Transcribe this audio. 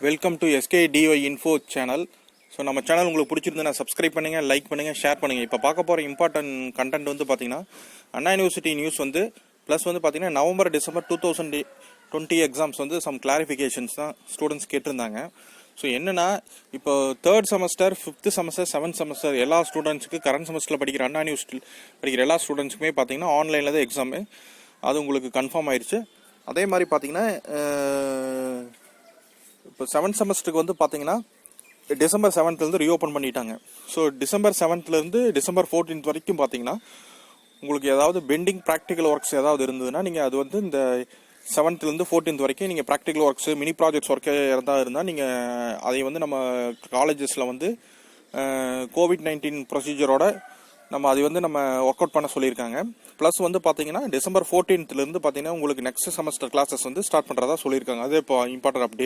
Welcome to SKDY info channel. So நம்ம channel உங்களுக்கு பிடிச்சிருந்தா சப்ஸ்கிரைப் பண்ணுங்கள், லைக் பண்ணுங்கள், ஷேர் பண்ணுங்கள். இப்போ பார்க்க போகிற இம்பார்ட்டன்ட் கண்டென்ட் வந்து பார்த்தீங்கன்னா அண்ணா யூனிவர்சிட்டி நியூஸ் வந்து ப்ளஸ் வந்து பார்த்தீங்கன்னா நவம்பர் டிசம்பர் 2020 எக்ஸாம்ஸ் வந்து சம் கிளாரிஃபிகேஷன்ஸ் தான் ஸ்டூடெண்ட்ஸ் கேட்டிருந்தாங்க. ஸோ என்னென்னா இப்போ 3rd semester 5th semester 7th semester எல்லா ஸ்டூடெண்ட்ஸுக்கு கரண்ட் செமஸ்டரில் படிக்கிற அண்ணா யூனிவர்சிட்டியில் படிக்கிற எல்லா ஸ்டூடெண்ட்ஸுக்குமே பார்த்தீங்கன்னா ஆன்லைனில் தான் எக்ஸாமு. அது உங்களுக்கு கன்ஃபார்ம் ஆயிடுச்சு. அதே மாதிரி பார்த்தீங்கன்னா இப்போ 7th செமஸ்டருக்கு வந்து பார்த்தீங்கன்னா டிசம்பர் 7th ரீஓப்பன் பண்ணிட்டாங்க. So December 7th December 14th வரைக்கும் பார்த்தீங்கன்னா உங்களுக்கு ஏதாவது பெண்டிங் ப்ராக்டிக்கல் ஒர்க்ஸ் ஏதாவது இருந்ததுன்னா நீங்கள் அது வந்து இந்த 7th 14th வரைக்கும் நீங்கள் practical works mini projects work இருந்தால் நீங்கள் அதை வந்து நம்ம காலேஜஸில் வந்து COVID-19 ப்ரொசீஜரோட நம்ம அதை வந்து நம்ம ஒர்க் அவுட் பண்ண சொல்லியிருக்காங்க. ப்ளஸ் வந்து பார்த்தீங்கன்னா டிசம்பர் 14th பார்த்தீங்கன்னா உங்களுக்கு நெக்ஸ்ட் செமஸ்டர் கிளாஸஸ் வந்து ஸ்டார்ட் பண்ணுறதா சொல்லியிருக்காங்க. அது இப்போ இம்பார்ட்டன்ட் அப்டேட்.